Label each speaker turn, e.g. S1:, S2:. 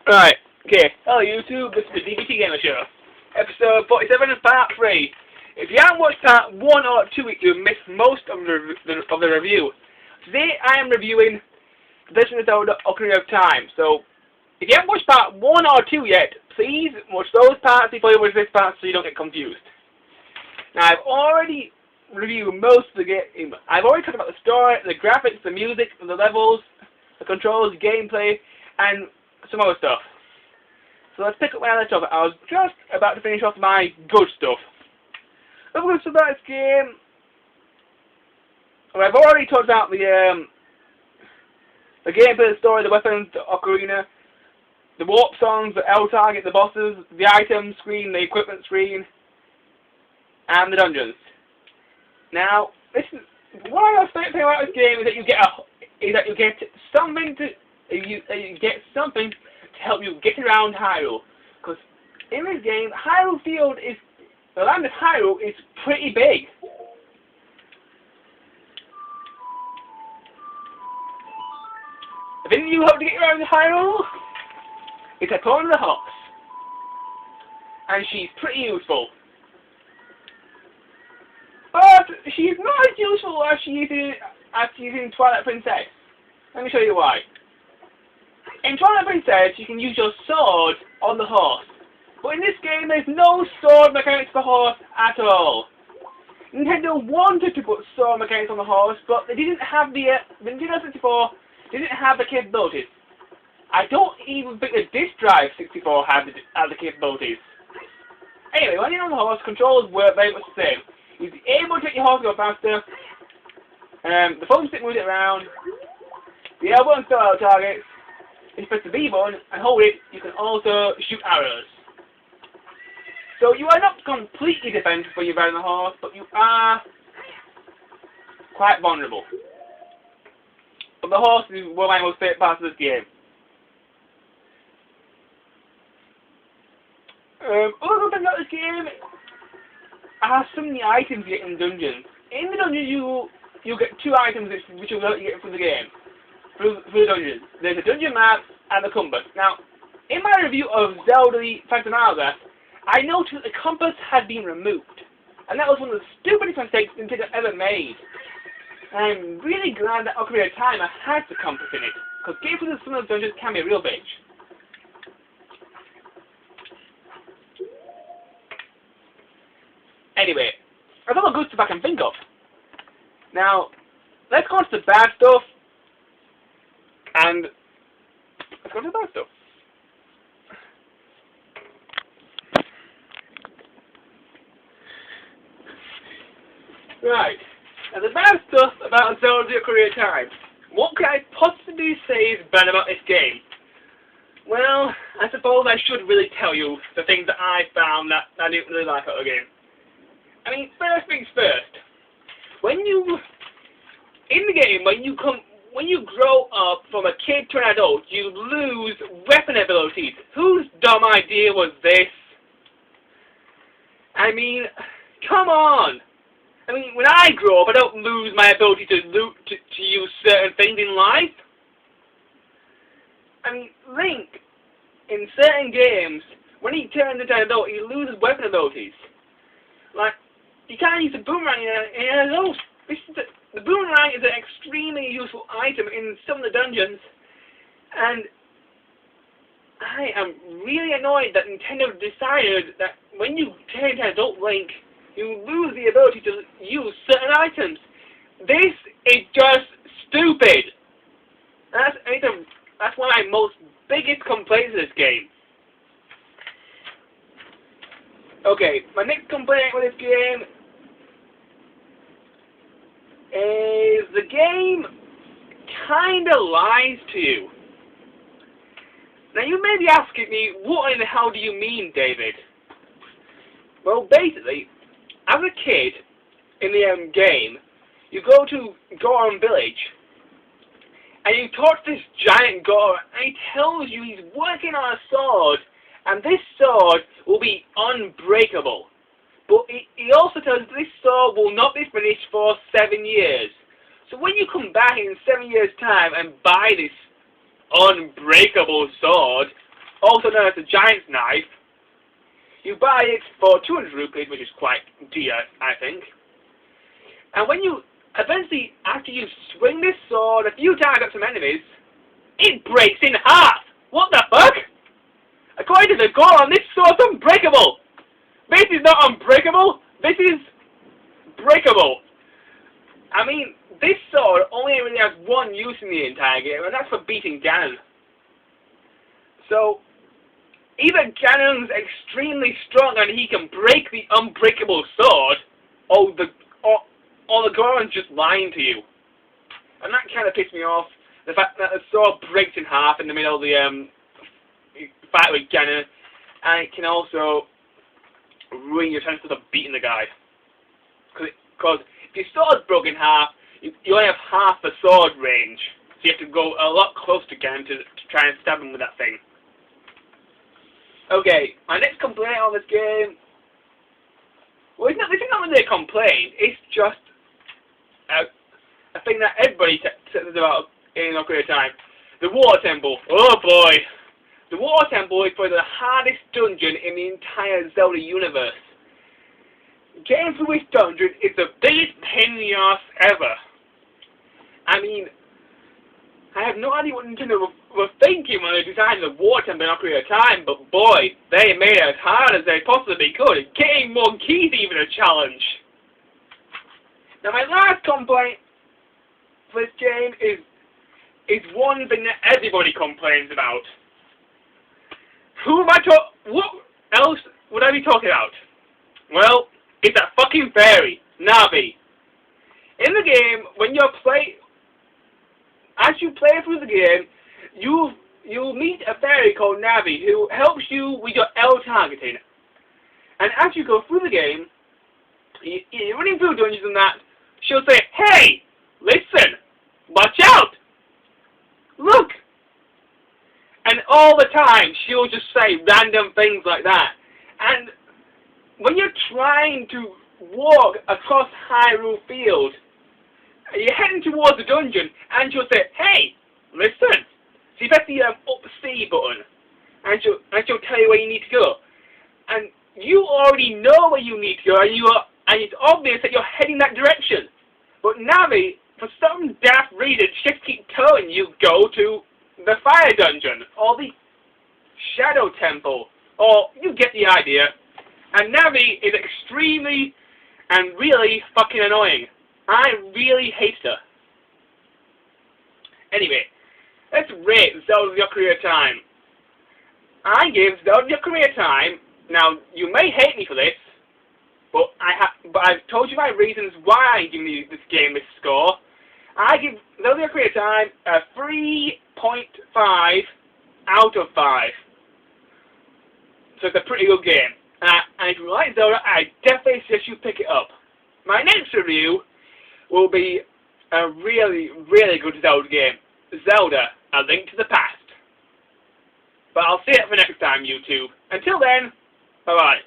S1: Right, okay. Hello YouTube, this is the D.B.T Gamer Show. Episode 47 and part 3. If you haven't watched part 1 or 2, you've missed most of the review. Today I am reviewing The Legend of Zelda Ocarina of Time. So, if you haven't watched part 1 or 2 yet, please watch those parts before you watch this part so you don't get confused. Now, I've already reviewed most of the game. I've already talked about the story, the graphics, the music, the levels, the controls, gameplay, and some other stuff. So let's pick up where I left off. I was just about to finish off my good stuff. Other good stuff about this game. Well, I've already talked about the gameplay, the story, the weapons, the ocarina, the warp songs, the L target, the bosses, the item screen, the equipment screen, and the dungeons. Now, this is what I was saying about this game is that you get something to help you get around Hyrule. Because in this game, the land of Hyrule is pretty big. The thing you help to get around Hyrule is a clone of the horse. And she's pretty useful. But she's not as useful as she is in Twilight Princess. Let me show you why. In Twilight Princess, you can use your sword on the horse. But in this game, there's no sword mechanics for the horse at all. Nintendo wanted to put sword mechanics on the horse, but they didn't have the Nintendo 64 didn't have the capabilities. I don't even think the Disk Drive 64 had the capabilities. Anyway, when you're on the horse, controls work very much the same. You're able to make your horse go faster. The focus stick moves it around. The L button still out targets. If you press the B button and hold it, you can also shoot arrows. So you are not completely defensive when you're riding the horse, but you are quite vulnerable. But the horse is one of my most favourite parts of this game. Other things about this game are some of the items you get in dungeons. In the dungeons, you get 2 items which will help you get through the game. Through the dungeons. There's a dungeon map and a compass. Now, in my review of Zelda the Phantom Hourglass, I noticed that the compass had been removed. And that was one of the stupidest mistakes Nintendo ever made. And I'm really glad that Ocarina of Time has the compass in it, because getting through some of the dungeons can be a real bitch. Anyway, that's all the good stuff I can think of. Now, let's go on to the bad stuff. And let's go to the bad stuff. Right. Now the bad stuff about Zelda Ocarina of Time. What can I possibly say is bad about this game? Well, I suppose I should really tell you the things that I found that I didn't really like about the game. I mean, first things first. In the game, when you grow up from a kid to an adult, you lose weapon abilities. Whose dumb idea was this? I mean, come on! I mean, when I grow up, I don't lose my ability to use certain things in life. I mean, Link, in certain games, when he turns into an adult, he loses weapon abilities. Like, you can't use the boomerang in an adult. The boomerang is an extremely useful item in some of the dungeons, and I am really annoyed that Nintendo decided that when you turn into adult Link, you lose the ability to use certain items. This is just stupid. That's one of my most biggest complaints of this game. Okay, my next complaint with this game is the game kinda lies to you. Now you may be asking me, what in the hell do you mean, David? Well, basically, as a kid in the game, you go to Goron Village, and you talk to this giant Goron, and he tells you he's working on a sword, and this sword will be unbreakable. But he also tells you this sword will not be finished for 7 years. So when you come back in 7 years' time and buy this unbreakable sword, also known as the Giant's Knife. You buy it for 200 rupees, which is quite dear, I think. And when you, eventually, after you swing this sword a few times at some enemies, it breaks in half! What the fuck? According to the gore on this sword's unbreakable! This is not unbreakable, this is breakable. I mean, this sword only really has one use in the entire game, and that's for beating Ganon. So, either Ganon's extremely strong and he can break the unbreakable sword, or the Goron's just lying to you. And that kind of pissed me off. The fact that the sword breaks in half in the middle of the fight with Ganon, and it can also ruin your chances of beating the guy. Because if your sword's broken in half, you only have half the sword range, so you have to go a lot closer to Ganon to try and stab him with that thing. Okay, my next complaint on this game, well, this is not really a complaint, it's just a thing that everybody says about in Ocarina of Time. The Water Temple. Oh boy! The Water Temple is probably the hardest dungeon in the entire Zelda universe. Getting through this dungeon is the biggest pain in the arse ever. I mean, I have no idea what Nintendo were thinking when they designed the Water Temple in Ocarina of Time, but boy, they made it as hard as they possibly could. Getting more keys even a challenge. Now my last complaint for this game is one thing that everybody complains about. What else would I be talking about? Well, it's that fucking fairy, Navi. In the game, as you play through the game, you'll meet a fairy called Navi who helps you with your L targeting. And as you go through the game, you're running through dungeons and that, she'll say, "Hey, listen, watch out, look." And all the time, she'll just say random things like that. And when you're trying to walk across Hyrule Field, you're heading towards the dungeon, and she'll say, "Hey, listen." So you press the up C button, and she'll tell you where you need to go. And you already know where you need to go, and it's obvious that you're heading that direction. But Navi, for some daft reason, just keep telling you go to the Fire Dungeon, or the Shadow Temple, or you get the idea. And Navi is extremely and really fucking annoying. I really hate her. Anyway, let's rate Zelda Ocarina of Time. I give Zelda Ocarina of Time, now you may hate me for this, but I've told you my reasons why I'm giving this game this score. I give Zelda Ocarina of Time a 3.5 out of 5. So it's a pretty good game. And if you like Zelda, I definitely suggest you pick it up. My next review will be a really, really good Zelda game. Zelda, A Link to the Past. But I'll see it for next time, YouTube. Until then, bye-bye.